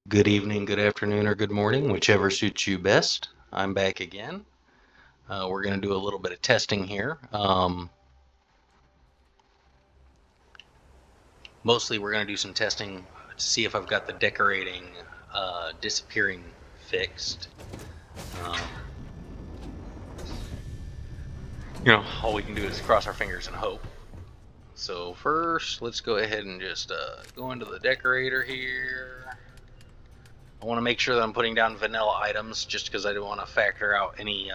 Good evening, good afternoon, or good morning, whichever suits you best. I'm back again. We're going to do a little bit of testing here. Mostly we're going to do some testing to see if I've got the decorating disappearing fixed. Um, all we can do is cross our fingers and hope. So first, let's go ahead and just go into the decorator here. I want to make sure that I'm putting down vanilla items just because I don't want to factor out any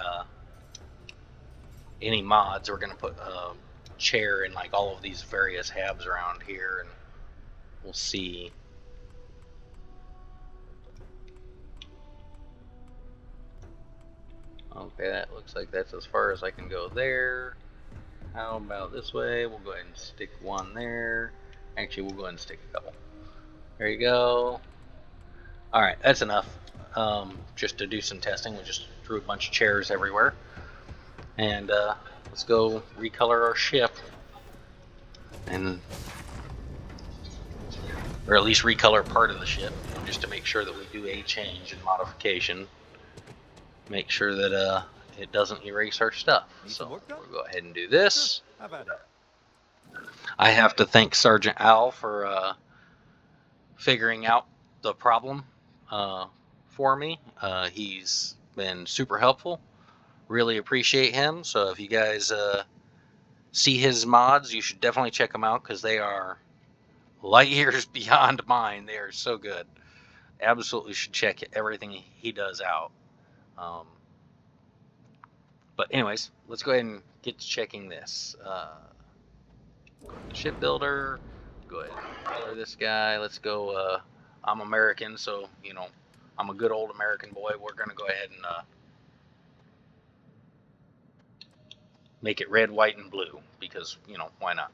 mods. We're going to put a chair in like all of these various habs around here, and we'll see. Okay, that looks like that's as far as I can go there. How about this way? We'll go ahead and stick one there. Actually, we'll go ahead and stick a couple. There you go. Alright, that's enough. Just to do some testing, we just threw a bunch of chairs everywhere. And let's go recolor our ship. Or at least recolor part of the ship, just to make sure that we do a change and modification. Make sure that it doesn't erase our stuff. So we'll go ahead and do this. How about it? I have to thank Sergeant Owl for figuring out the problem for me. He's been super helpful. Really appreciate him. So if you guys see his mods, you should definitely check them out because they are light years beyond mine. They are so good. Absolutely should check everything he does out. But anyways, let's go ahead and get to checking this. Shipbuilder, go ahead and color this guy. Let's go, I'm American, so, I'm a good old American boy. We're going to go ahead and make it red, white, and blue, because, why not?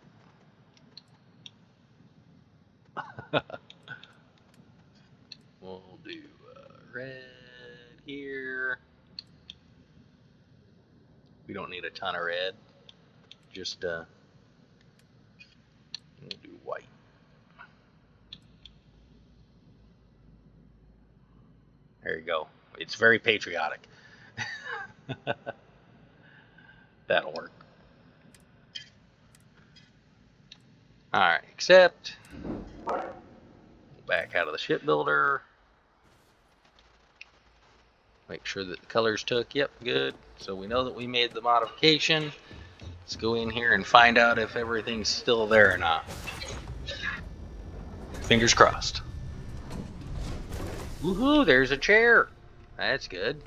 We'll do red here. We don't need a ton of red. Just we'll do white. There you go. It's very patriotic. That'll work. Alright, accept. Back out of the shipbuilder. Make sure that the colors took. Yep, good. So we know that we made the modification. Let's go in here and find out if everything's still there or not. Fingers crossed. Woohoo, there's a chair. That's good.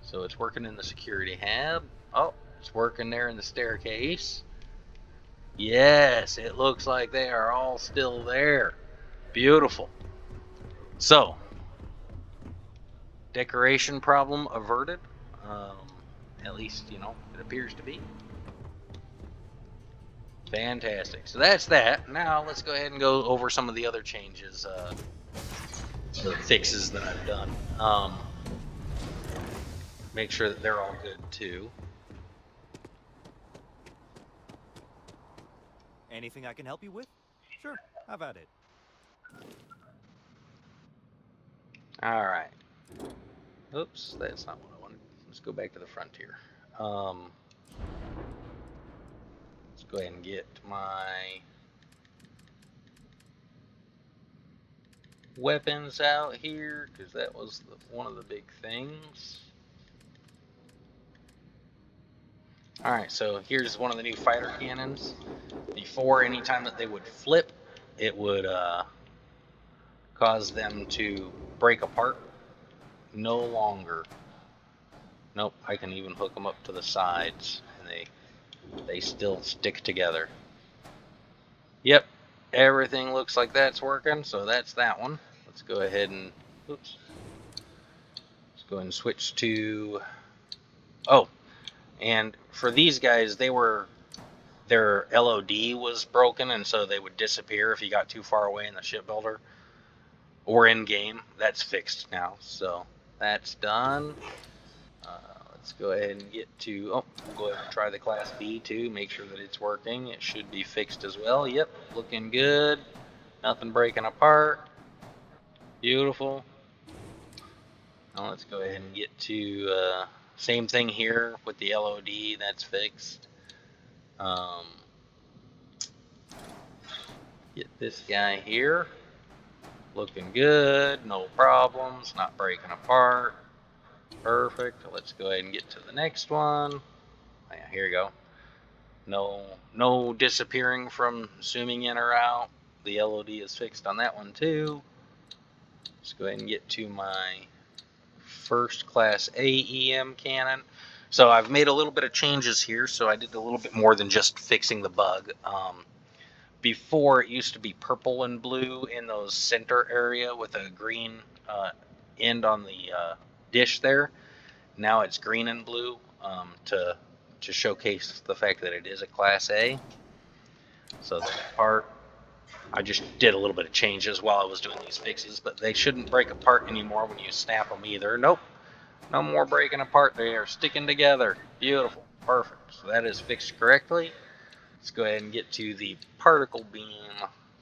So it's working in the security hab. Oh, it's working there in the staircase. Yes, it looks like they are all still there. Beautiful. So, decoration problem averted. At least, it appears to be. Fantastic. So that's that. Now let's go ahead and go over some of the other changes, the fixes that I've done. Make sure that they're all good too. Anything I can help you with? Sure, how about it? Alright. Oops, that's not what I wanted. Let's go back to the frontier. Let's go ahead and get my weapons out here, because that was one of the big things. Alright, so here's one of the new fighter cannons. Before, anytime that they would flip, it would cause them to break apart. No longer. Nope, I can even hook them up to the sides, and they still stick together. Yep, everything looks like that's working, so that's that one. Let's go ahead and, oops. Let's go ahead and switch to, oh, and for these guys, their LOD was broken, and so they would disappear if you got too far away in the shipbuilder or in game. That's fixed now, so that's done. Let's go ahead and get to, we'll go ahead and try the Class B too, make sure that it's working. It should be fixed as well. Yep, looking good. Nothing breaking apart. Beautiful. Now let's go ahead and get to same thing here with the LOD. That's fixed. Get this guy here. Looking good. No problems. Not breaking apart. Perfect. Let's go ahead and get to the next one. Oh, yeah, here you go. No disappearing from zooming in or out. The LOD is fixed on that one too. Let's go ahead and get to my first class A EM cannon. So I've made a little bit of changes here. So I did a little bit more than just fixing the bug. Before it used to be purple and blue in those center area with a green end on the dish there. Now it's green and blue to showcase the fact that it is a Class A. So that part, I just did a little bit of changes while I was doing these fixes, but they shouldn't break apart anymore when you snap them either. Nope, no more breaking apart. They are sticking together. Beautiful, perfect. So that is fixed correctly. Let's go ahead and get to the particle beam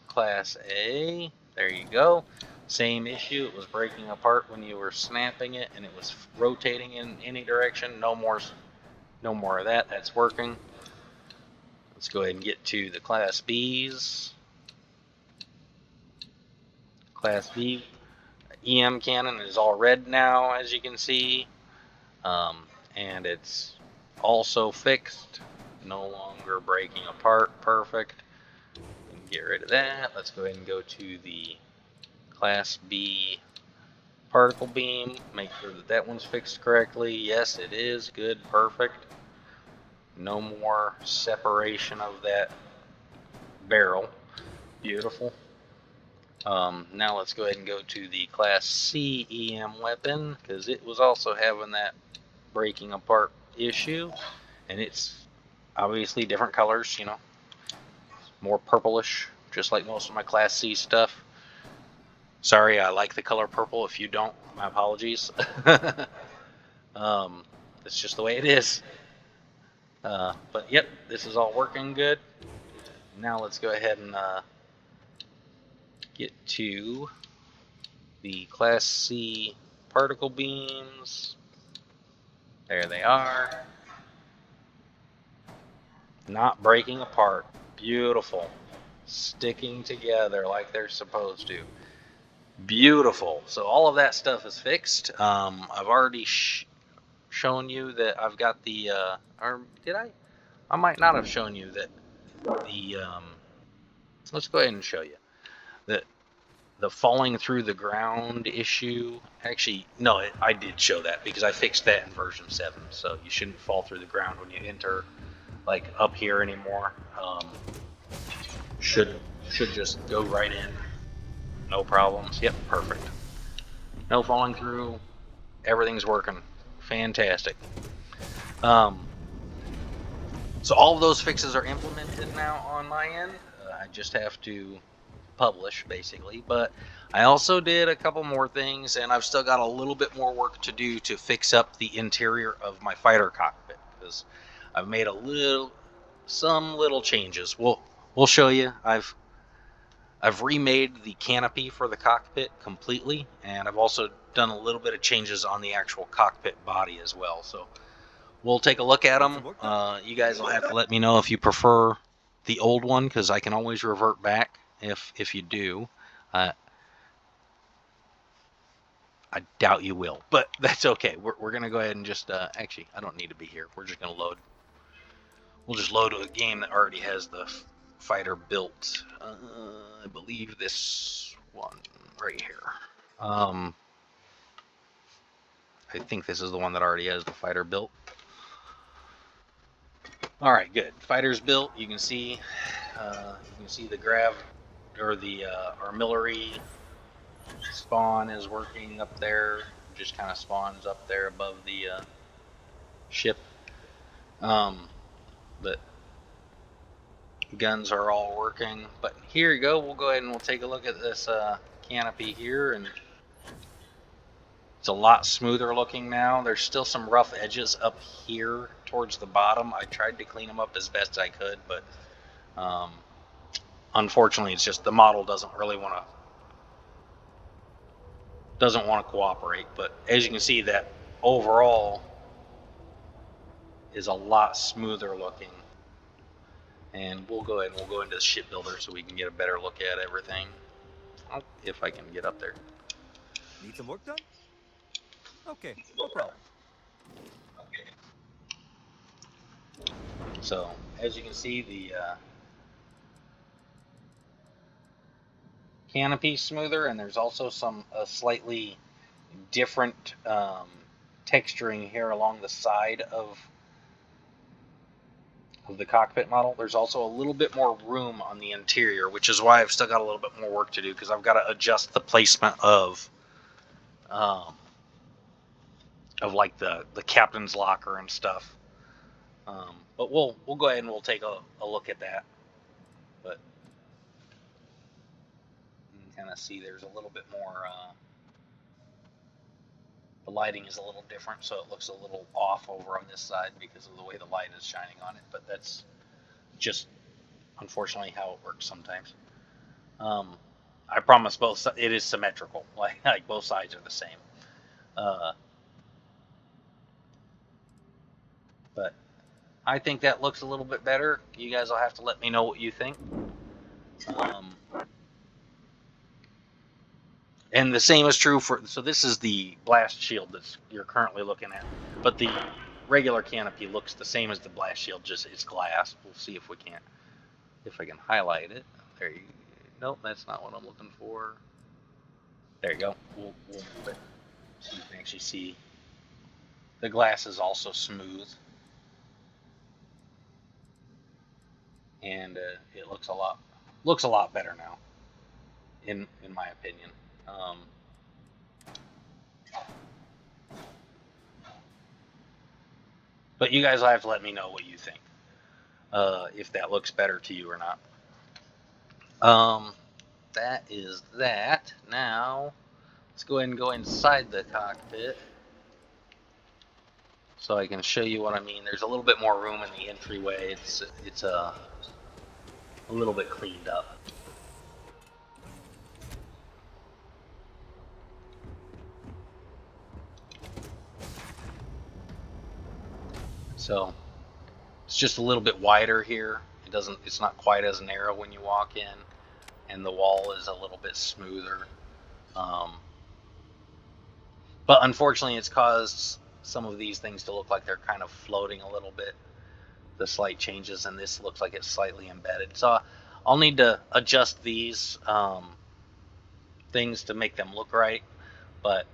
Class A. There you go. Same issue. It was breaking apart when you were snapping it, and it was rotating in any direction. No more of that. That's working. Let's go ahead and get to the Class Bs. Class B EM cannon is all red now, as you can see, and it's also fixed. No longer breaking apart. Perfect. Get rid of that. Let's go ahead and go to the Class B particle beam. Make sure that that one's fixed correctly. Yes, it is. Good. Perfect. No more separation of that barrel. Beautiful. Now let's go ahead and go to the Class C EM weapon, because it was also having that breaking apart issue, and it's obviously different colors, you know, more purplish, just like most of my Class C stuff. Sorry, I like the color purple. If you don't, my apologies. It's just the way it is. But yep, this is all working good. Now let's go ahead and get to the Class C particle beams. There they are. Not breaking apart. Beautiful. Sticking together like they're supposed to. Beautiful. So all of that stuff is fixed. I've already shown you that I've got the, or did I? I might not have shown you that the, let's go ahead and show you that the falling through the ground issue. Actually, no, I did show that because I fixed that in version 7. So you shouldn't fall through the ground when you enter, like up here anymore. Should just go right in. No problems. Yep, perfect. No falling through. Everything's working. Fantastic. So all of those fixes are implemented now on my end. I just have to publish, basically. But I also did a couple more things, and I've still got a little bit more work to do to fix up the interior of my fighter cockpit, because I've made some little changes. We'll show you. I've remade the canopy for the cockpit completely, and I've also done a little bit of changes on the actual cockpit body as well. So we'll take a look at them. You guys will have to let me know if you prefer the old one, because I can always revert back if you do. I doubt you will, but that's okay. We're going to go ahead and just, actually, I don't need to be here. We're just going to load. We'll just load a game that already has the fighter built. I believe this one right here. I think this is the one that already has the fighter built. All right, good. Fighter's built. You can see the grav or the artillery spawn is working up there. Just kind of spawns up there above the ship. But guns are all working. But here you go. We'll go ahead and we'll take a look at this canopy here, and it's a lot smoother looking now. There's still some rough edges up here towards the bottom. I tried to clean them up as best I could, but unfortunately, it's just the model doesn't really want to doesn't want to cooperate. But as you can see, that overall is a lot smoother looking. And we'll go ahead and we'll go into the shipbuilder so we can get a better look at everything. If I can get up there. Need some work done? Okay, no problem. So as you can see, the canopy smoother, and there's also some slightly different texturing here along the side of the cockpit model. There's also a little bit more room on the interior, which is why I've still got a little bit more work to do, because I've got to adjust the placement of like the captain's locker and stuff. But we'll go ahead and we'll take a look at that. But you can kind of see there's a little bit more. The lighting is a little different, so it looks a little off over on this side because of the way the light is shining on it. But that's just unfortunately how it works sometimes. I promise both. It is symmetrical, like both sides are the same. But I think that looks a little bit better. You guys will have to let me know what you think. And the same is true for, so this is the blast shield that you're currently looking at. But the regular canopy looks the same as the blast shield, just it's glass. We'll see if we can, if I can highlight it. There you, nope, that's not what I'm looking for. There you go. We'll move it so you can actually see. The glass is also smooth. And it looks a lot better now, in my opinion. But you guys will have to let me know what you think, if that looks better to you or not. That is that. Now, let's go ahead and go inside the cockpit so I can show you what I mean. There's a little bit more room in the entryway. It's a little bit cleaned up. So it's just a little bit wider here. It's not quite as narrow when you walk in, and the wall is a little bit smoother. But unfortunately, it's caused some of these things to look like they're kind of floating a little bit. The slight changes, and this looks like it's slightly embedded. So I'll need to adjust these things to make them look right. But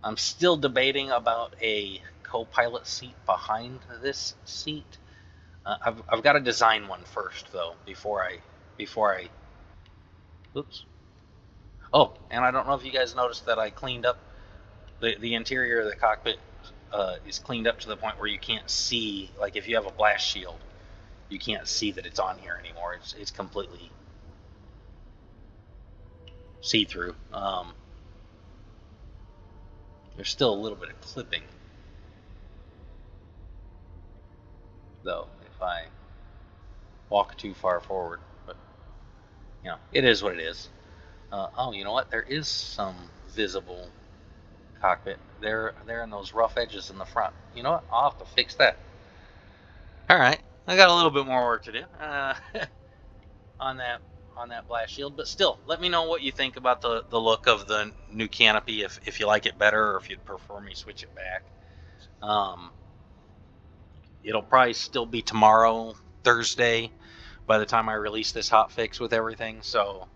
I'm still debating about a co-pilot seat behind this seat. I've got to design one first, though, before I. Oops. Oh, and I don't know if you guys noticed that I cleaned up the interior of the cockpit. Is cleaned up to the point where you can't see, like if you have a blast shield, you can't see that it's on here anymore. It's completely see-through. There's still a little bit of clipping, though, if I walk too far forward. But you know, it is what it is. Oh, you know what? There is some visible cockpit there in those rough edges in the front. You know what? I'll have to fix that. All right, I got a little bit more work to do on that blast shield, but still, let me know what you think about the look of the new canopy. If you like it better, or if you'd prefer me switch it back. It'll probably still be tomorrow, Thursday, by the time I release this hotfix with everything. So,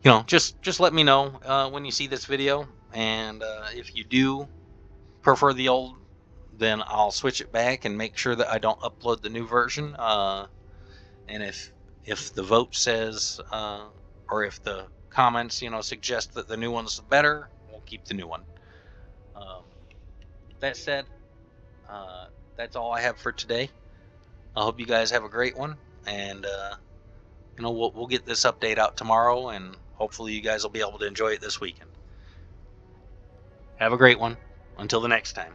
you know, just let me know when you see this video, and if you do prefer the old, then I'll switch it back and make sure that I don't upload the new version. And if the vote says, or if the comments, you know, suggest that the new one's better, we'll keep the new one. That said, that's all I have for today. I hope you guys have a great one, and you know, we'll get this update out tomorrow, and hopefully you guys will be able to enjoy it this weekend. Have a great one. Until the next time.